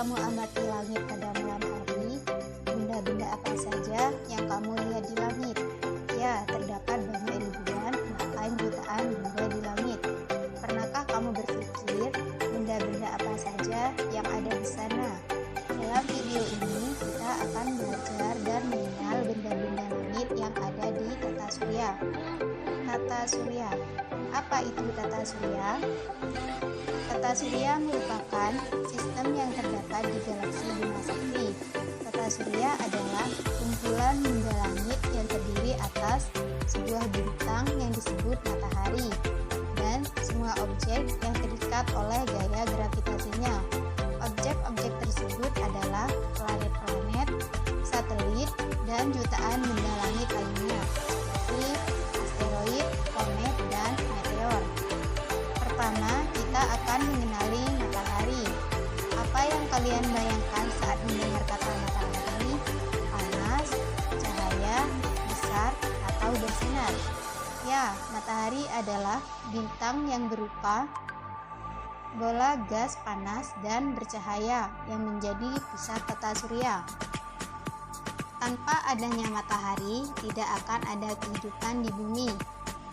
kamu amati langit pada malam hari, benda-benda apa saja yang kamu lihat di langit? Ya, terdapat banyak ribuan, bahkan jutaan benda di langit. Pernahkah kamu berpikir benda-benda apa saja yang ada di sana? Dalam video ini, kita akan belajar dan mengenal benda-benda langit yang ada di tata surya. Tata surya. Apa itu tata surya? Tata surya merupakan sistem yang terdapat di galaksi Bima Sakti. Tata surya adalah kumpulan benda langit yang terdiri atas sebuah bintang yang disebut matahari dan semua objek yang terikat oleh gaya gravitasinya. Objek-objek tersebut adalah planet-planet, satelit, dan jutaan benda langit lainnya seperti asteroid, komet, dan meteor. Pertama, kita akan mengenali matahari. Apa yang kalian bayangkan saat mendengar kata matahari? Panas, cahaya, besar, atau bersinar? Ya, matahari adalah bintang yang berupa bola gas panas dan bercahaya yang menjadi pusat tata surya. Tanpa adanya matahari, tidak akan ada kehidupan di bumi.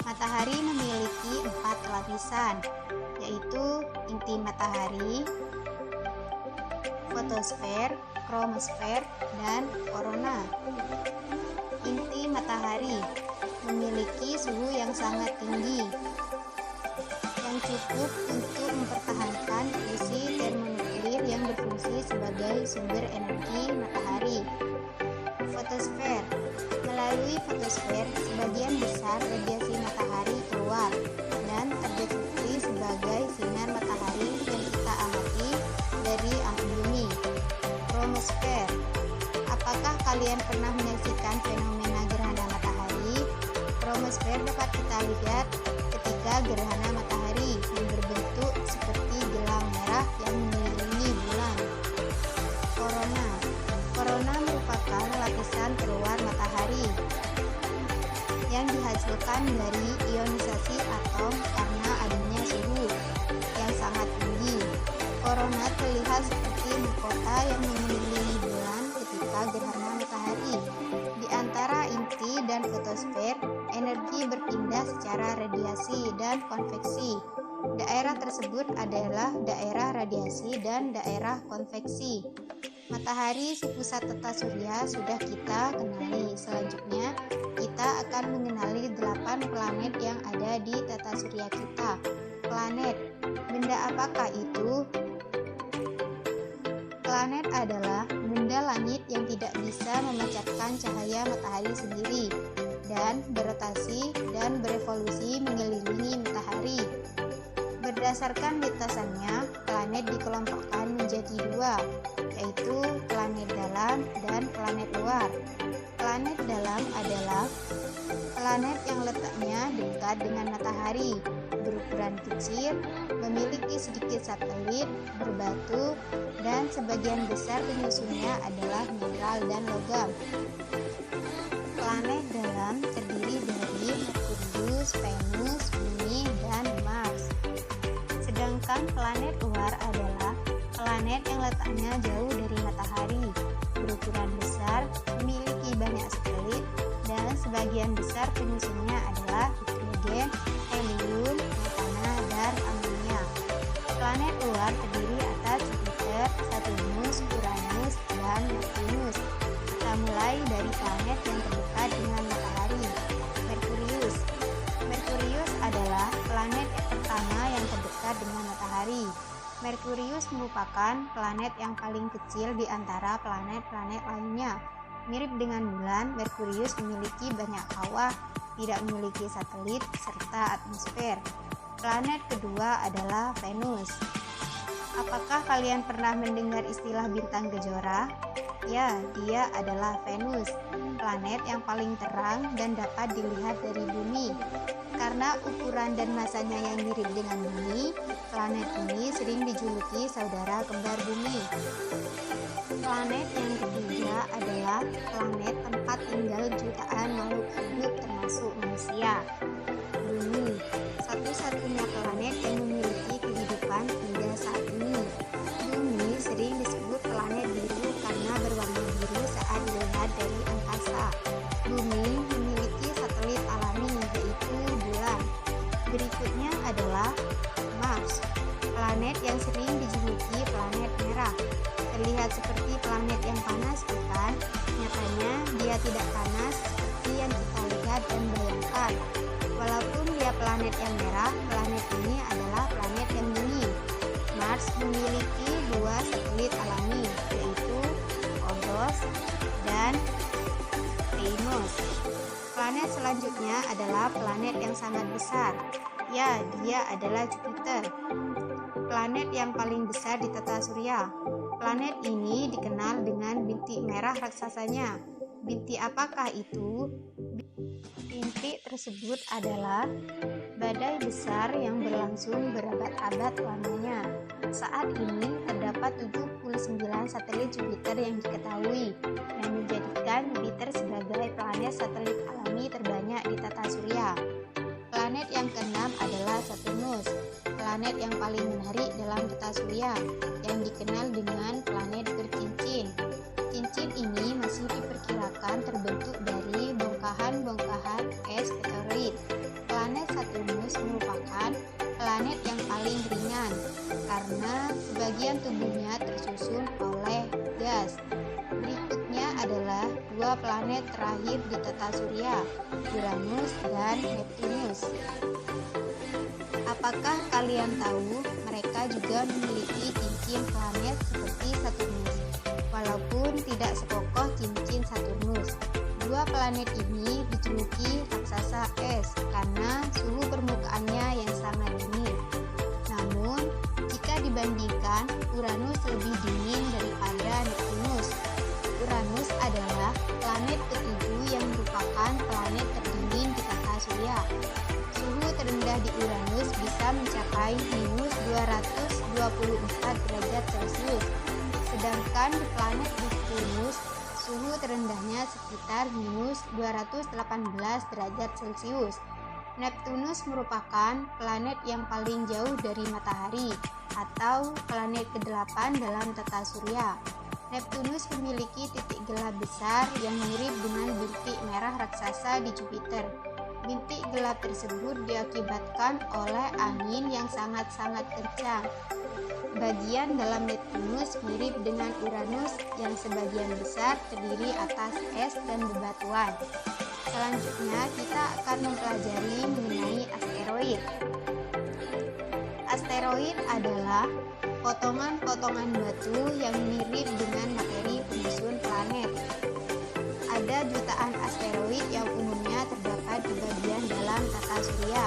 Matahari memiliki 4 lapisan, yaitu inti matahari, fotosfer, kromosfer, dan korona. Inti matahari memiliki suhu yang sangat tinggi, yang cukup untuk mempertahankan fisi termonuklir yang berfungsi sebagai sumber energi matahari. Fotosfer. Melalui fotosfer, sebagian besar radiasi matahari keluar dan terdeteksi sebagai sinar matahari yang kita amati dari ampul bumi. Kromosfer. Apakah kalian pernah menyaksikan fenomena gerhana matahari? Kromosfer dapat kita lihat ketika gerhana matahari yang berbentuk seperti gelang merah yang mengelilingi bulan. Korona. Korona merupakan lapisan keluar matahari yang dihasilkan dari ionisasi atom karena adanya suhu yang sangat tinggi. Korona terlihat seperti mahkota yang mengelilingi bulan ketika gerhana matahari. Di antara inti dan fotosfer, energi berpindah secara radiasi dan konveksi. Daerah tersebut adalah daerah radiasi dan daerah konveksi. Matahari pusat tata surya sudah kita kenali. Selanjutnya, kita akan mengenali 8 planet yang ada di tata surya kita. Planet. Benda apakah itu? Planet adalah benda langit yang tidak bisa memancarkan cahaya matahari sendiri dan berotasi dan berevolusi mengelilingi matahari. Berdasarkan lintasannya, planet dikelompokkan menjadi 2, yaitu planet dalam dan planet luar. Planet dalam adalah planet yang letaknya dekat dengan matahari, berukuran kecil, memiliki sedikit satelit, berbatu, dan sebagian besar penyusunnya adalah mineral dan logam. Planet dalam terdiri dari Merkurius, Venus, Bumi, dan Mars. Sedangkan planet luar adalah planet yang letaknya jauh dari matahari, berukuran besar, memiliki banyak satelit, dan sebagian besar penyusunnya adalah hidrogen, helium, metana, dan amonia. Planet luar terdiri atas Jupiter, Saturnus, Uranus, dan Neptunus. Kita mulai dari planet yang terdekat dengan matahari, Merkurius. Merkurius adalah planet pertama yang terdekat dengan matahari. Merkurius merupakan planet yang paling kecil di antara planet-planet lainnya. Mirip dengan bulan, Merkurius memiliki banyak kawah, tidak memiliki satelit, serta atmosfer. Planet kedua adalah Venus. Apakah kalian pernah mendengar istilah bintang kejora? Ya, dia adalah Venus, planet yang paling terang dan dapat dilihat dari bumi. Karena ukuran dan masanya yang mirip dengan bumi, planet ini sering dijuluki saudara kembar bumi. Planet yang ketiga adalah planet tempat tinggal jutaan makhluk hidup termasuk manusia. Bumi, satu-satunya planet yang memiliki kehidupan hingga saat ini. Bumi sering disebut terlihat seperti planet yang panas, bukan? Nyatanya dia tidak panas seperti yang kita lihat dan bayangkan. Walaupun dia planet yang merah, planet ini adalah planet yang dingin. Mars memiliki 2 satelit alami, yaitu Phobos dan Deimos. Planet selanjutnya adalah planet yang sangat besar. Ya, dia adalah Jupiter, planet yang paling besar di tata surya. Planet ini dikenal dengan bintik merah raksasanya. Bintik apakah itu? Bintik tersebut adalah badai besar yang berlangsung berabad-abad lamanya. Saat ini terdapat 79 satelit Jupiter yang diketahui, yang menjadikan Jupiter sebagai planet satelit alami terbanyak di tata surya. Planet yang keenam adalah Saturnus, planet yang paling menarik dalam tata surya, yang dikenal dengan planet bercincin. Cincin ini masih diperkirakan terbentuk dari bongkahan-bongkahan es meteorit. Planet Saturnus merupakan planet yang paling ringan karena sebagian tubuhnya tersusun oleh gas. Berikutnya adalah 2 planet terakhir di tata surya, Uranus dan Neptunus. Apakah kalian tahu mereka juga memiliki cincin planet seperti Saturnus? Walaupun tidak sekokoh cincin Saturnus, 2 planet ini dijuluki raksasa es karena suhu permukaannya yang sangat dingin. Namun, jika dibandingkan, Uranus lebih dingin daripada Neptunus. Uranus adalah planet ke-7 yang merupakan planet terdingin di tata surya. Suhu terendah di Uranus bisa mencapai minus 224 derajat Celcius. Sedangkan di planet Neptunus, suhu terendahnya sekitar minus 218 derajat Celcius. Neptunus merupakan planet yang paling jauh dari matahari atau planet ke-8 dalam tata surya. Neptunus memiliki titik gelap besar yang mirip dengan bintik merah raksasa di Jupiter. Bintik gelap tersebut diakibatkan oleh angin yang sangat-sangat kencang. Bagian dalam Neptunus mirip dengan Uranus yang sebagian besar terdiri atas es dan bebatuan. Selanjutnya kita akan mempelajari mengenai asteroid. Asteroid adalah potongan-potongan batu yang mirip dengan materi penyusun planet. Ada jutaan asteroid yang umumnya terdapat di bagian dalam tata surya.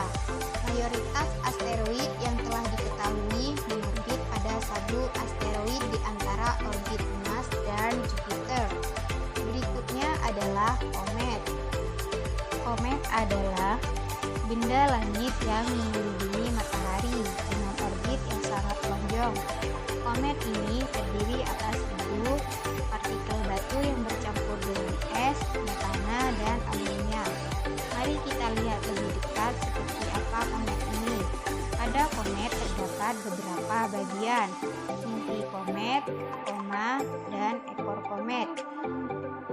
Mayoritas asteroid yang telah diketahui mengorbit pada sabu asteroid di antara orbit Mars dan Jupiter. Berikutnya adalah komet. Komet adalah benda langit yang mengelilingi matahari dengan orbit yang sangat lonjong. Komet ini terdiri atas debu, partikel batu yang bercampur dengan es, metana, dan amonia. Mari kita lihat lebih dekat seperti apa komet ini. Pada komet terdapat beberapa bagian, inti komet, koma, dan ekor komet.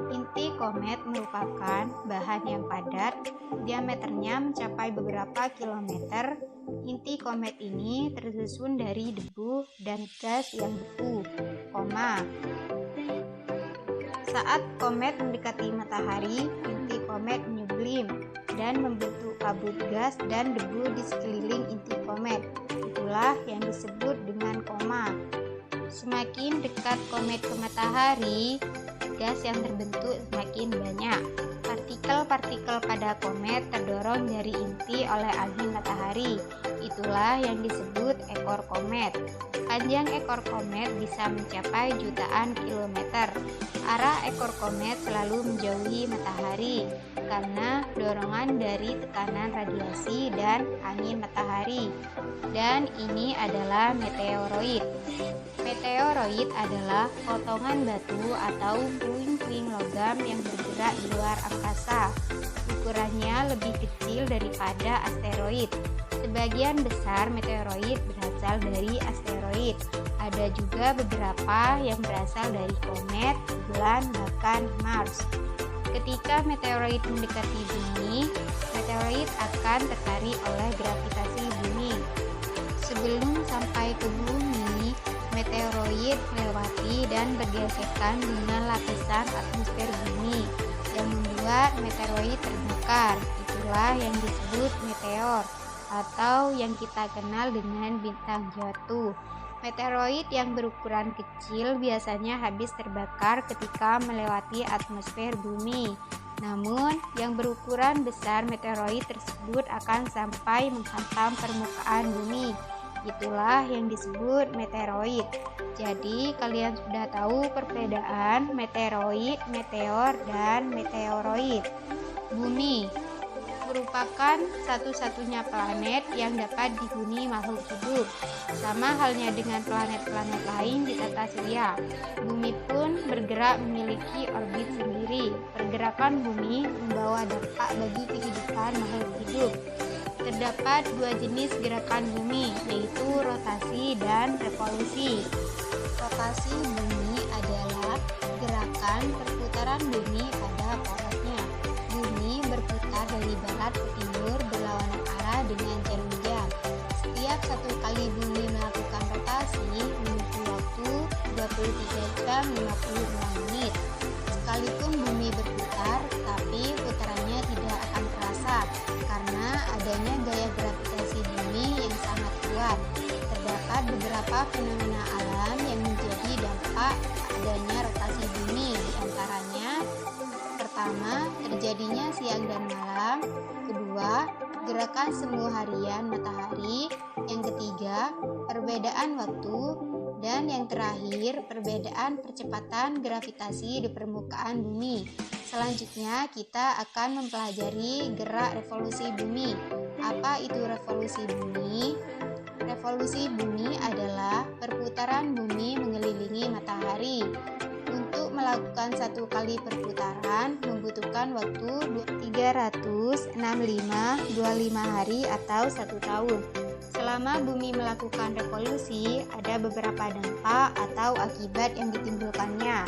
Inti komet merupakan bahan yang padat, diameternya mencapai beberapa kilometer. Inti komet ini tersusun dari debu dan gas yang beku, koma. Saat komet mendekati matahari, inti komet menyublim dan membentuk kabut gas dan debu di sekeliling inti komet. Itulah yang disebut dengan koma. Semakin dekat komet ke matahari, gas yang terbentuk semakin banyak. Partikel-partikel pada komet terdorong dari inti oleh angin matahari. Itulah yang disebut ekor komet. Panjang ekor komet bisa mencapai jutaan kilometer. Arah ekor komet selalu menjauhi matahari karena dorongan dari tekanan radiasi dan angin matahari. Dan ini adalah meteoroid. Meteoroid adalah potongan batu atau puing-puing logam yang bergerak di luar angkasa. Ukurannya lebih kecil daripada asteroid. Sebagian besar meteoroid berasal dari asteroid. Ada juga beberapa yang berasal dari komet, bulan, bahkan Mars. Ketika meteoroid mendekati bumi, meteoroid akan tertarik oleh gravitasi bumi. Sebelum sampai ke bumi, Meteoroid melewati dan bergesekan dengan lapisan atmosfer bumi yang membuat meteoroid terbakar. Itulah yang disebut meteor atau yang kita kenal dengan bintang jatuh. Meteoroid yang berukuran kecil biasanya habis terbakar ketika melewati atmosfer bumi. Namun, yang berukuran besar meteoroid tersebut akan sampai menghantam permukaan bumi. Itulah yang disebut meteoroid. Jadi, kalian sudah tahu perbedaan meteoroid, meteor, dan meteoroid. Bumi merupakan satu-satunya planet yang dapat dihuni makhluk hidup. Sama halnya dengan planet-planet lain di tata surya, bumi pun bergerak memiliki orbit sendiri. Pergerakan bumi membawa dampak bagi kehidupan makhluk hidup. Terdapat dua jenis gerakan bumi, yaitu rotasi dan revolusi. Rotasi bumi adalah gerakan perputaran bumi pada porosnya. Bumi berputar dari barat ke timur berlawanan arah dengan jarum jam. Setiap satu kali bumi melakukan rotasi memiliki waktu 23 jam 56 menit. Sekalipun bumi berputar, tapi putarannya tidak akan terasa karena adanya gaya gravitasi bumi yang sangat kuat. Terdapat beberapa fenomena alam yang menjadi dampak adanya rotasi bumi, di antaranya pertama, terjadinya siang dan malam. Kedua, gerakan semu harian matahari. Yang ketiga, perbedaan waktu. Dan yang terakhir, perbedaan percepatan gravitasi di permukaan bumi. Selanjutnya, kita akan mempelajari gerak revolusi bumi. Apa itu revolusi bumi? Revolusi bumi adalah perputaran bumi mengelilingi matahari. Untuk melakukan satu kali perputaran membutuhkan waktu 365,25 hari atau 1 tahun. Selama bumi melakukan revolusi, ada beberapa dampak atau akibat yang ditimbulkannya.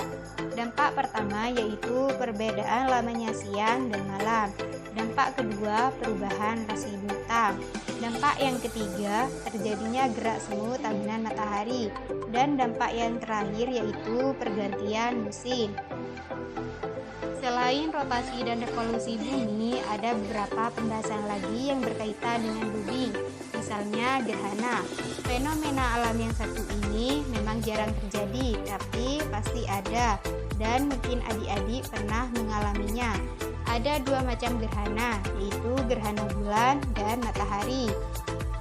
Dampak pertama yaitu perbedaan lamanya siang dan malam. Dampak kedua, perubahan rasi bintang. Dampak yang ketiga, terjadinya gerak semu tahunan matahari. Dan dampak yang terakhir yaitu pergantian musim. Selain rotasi dan revolusi bumi, ada beberapa pembahasan lagi yang berkaitan dengan bumi. Misalnya gerhana. Fenomena alam yang satu ini memang jarang terjadi, tapi pasti ada dan mungkin adik-adik pernah mengalaminya. Ada dua macam gerhana, yaitu gerhana bulan dan matahari.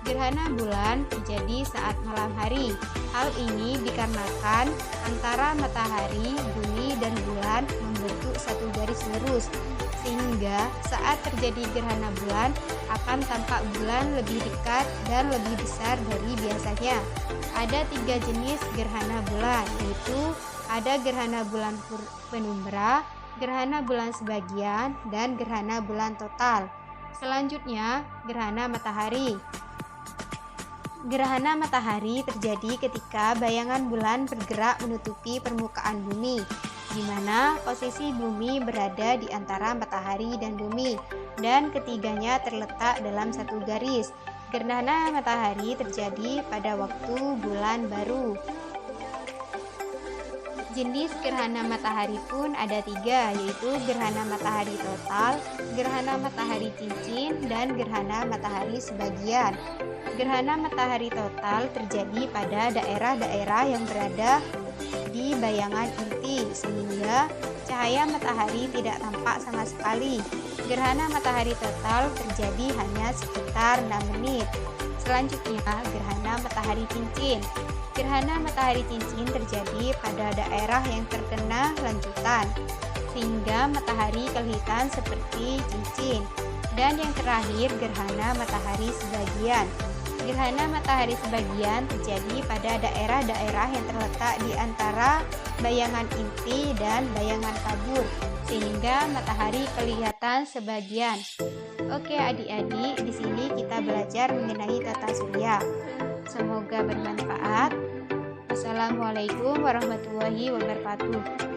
Gerhana bulan terjadi saat malam hari. Hal ini dikarenakan antara matahari, bumi, dan bulan membentuk satu garis lurus, sehingga saat terjadi gerhana bulan akan tampak bulan lebih dekat dan lebih besar dari biasanya. Ada 3 jenis gerhana bulan, yaitu ada gerhana bulan penumbra, gerhana bulan sebagian, dan gerhana bulan total. Selanjutnya, gerhana matahari. Gerhana matahari terjadi ketika bayangan bulan bergerak menutupi permukaan bumi, di mana posisi bumi berada di antara matahari dan bumi, dan ketiganya terletak dalam satu garis. Gerhana matahari terjadi pada waktu bulan baru. Jenis gerhana matahari pun ada 3, yaitu gerhana matahari total, gerhana matahari cincin, dan gerhana matahari sebagian. Gerhana matahari total terjadi pada daerah-daerah yang berada di bayangan inti, sehingga cahaya matahari tidak tampak sama sekali. Gerhana matahari total terjadi hanya sekitar 6 menit. Selanjutnya, gerhana matahari cincin. Gerhana matahari cincin terjadi pada daerah yang terkena lanjutan, sehingga matahari kelihatan seperti cincin. Dan yang terakhir, gerhana matahari sebagian. Gerhana matahari sebagian terjadi pada daerah-daerah yang terletak di antara bayangan inti dan bayangan kabur, sehingga matahari kelihatan sebagian. Oke adik-adik, di sini kita belajar mengenai tata surya. Semoga bermanfaat. Wassalamualaikum warahmatullahi wabarakatuh.